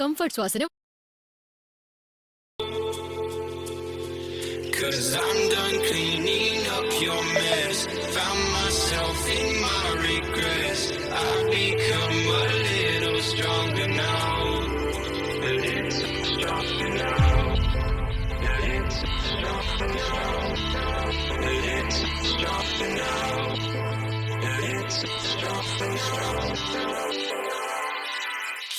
Comfort ವಾಸನೆ. Cause I'm done cleaning up your mess. Found myself in my regrets. I've become a little stronger now. A little stronger now. A little stronger now. A little stronger now. A little stronger now.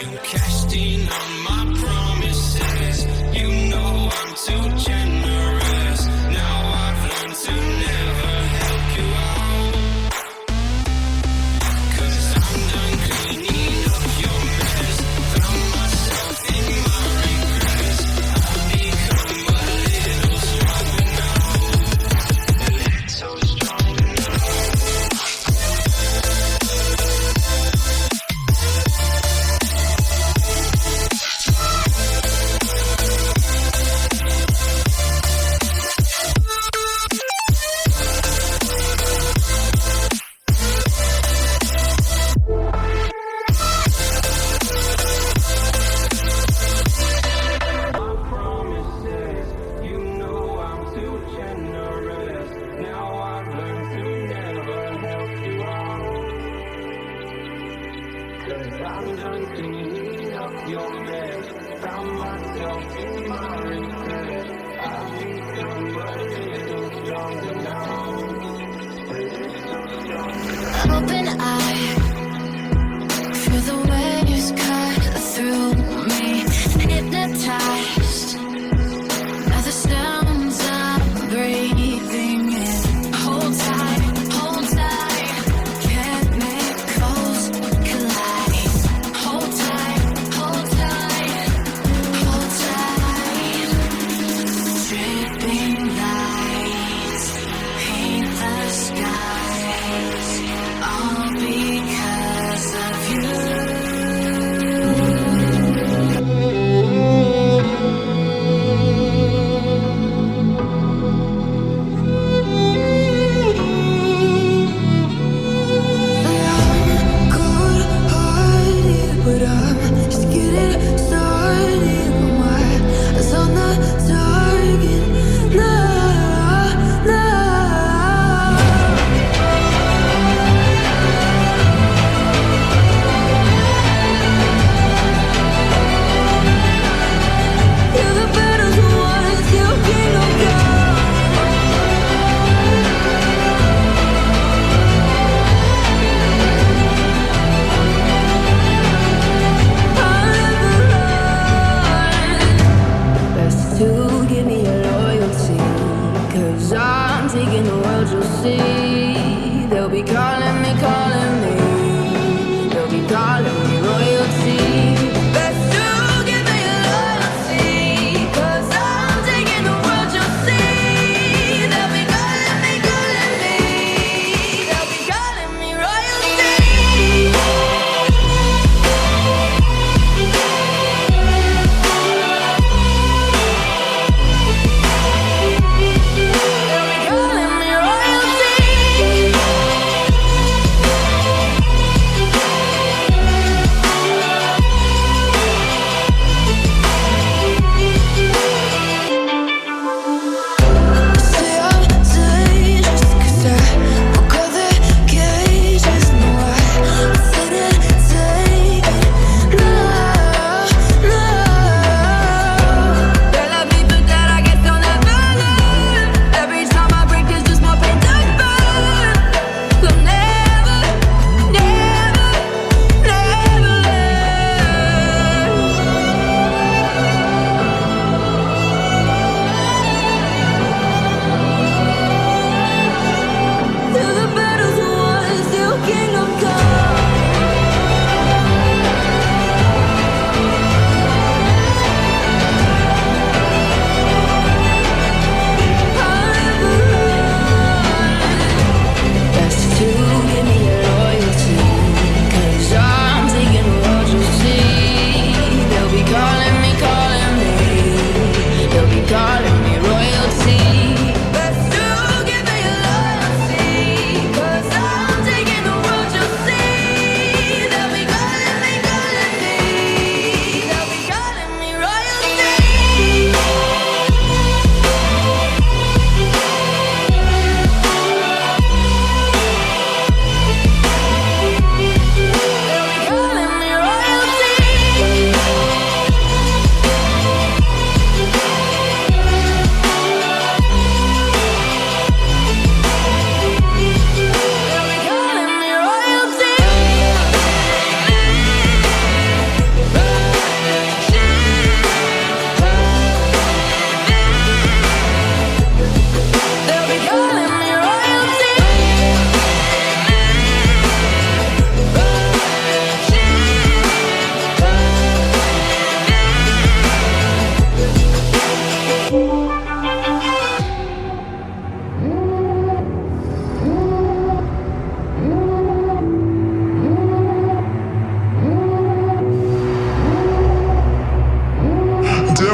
You cashed in on my promises. You know I'm too generous. Now I've learned to never help you out. Cause I'm done cleaning up your mess. Found myself in my regrets. I've become a little stronger now. A little stronger now. Open eye, feel the waves cut through me. Hypnotized by the sounds I'm breathing in. Hold tight, chemicals collide. Hold tight, hold tight, hold tight. Dripping lights paint the skies, all because of you. But I'm just getting started. My eyes on the target now. You're the battles won, you kingdom come. I'll never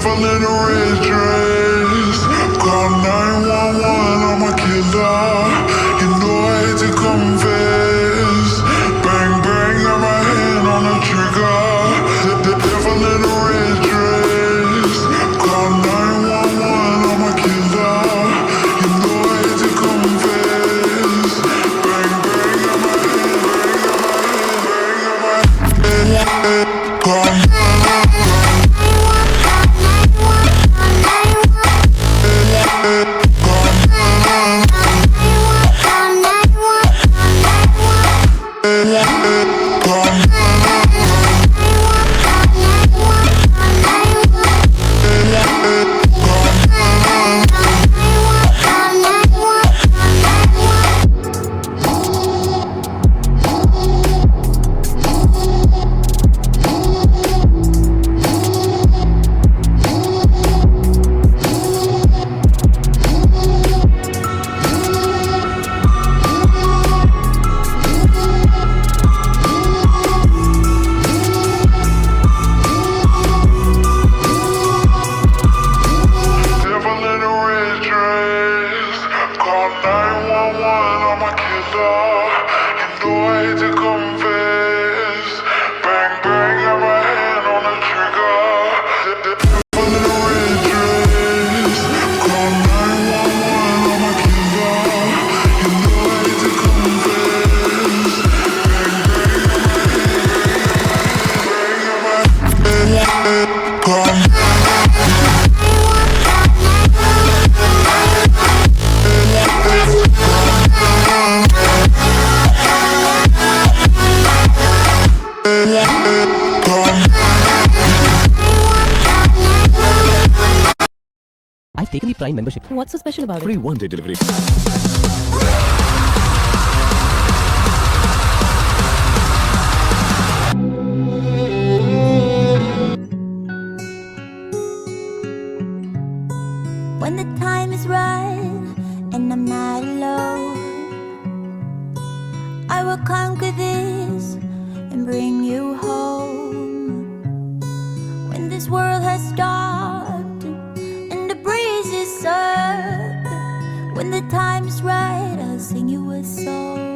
devil in a red dress. Call 911, I'm a killer. You know I hate to confess. Bang, bang, got my hand on the trigger. The devil in a red dress. Call 911, I'm a killer. You know I hate to confess. Bang, bang, got my hand, bang, got my hand. Call I've taken the Prime membership. What's so special about Free it? one-day delivery. When the time is right and I'm not alone, I will conquer this and bring you home. When this world has stopped and the breeze is up, when the time is right, I'll sing you a song.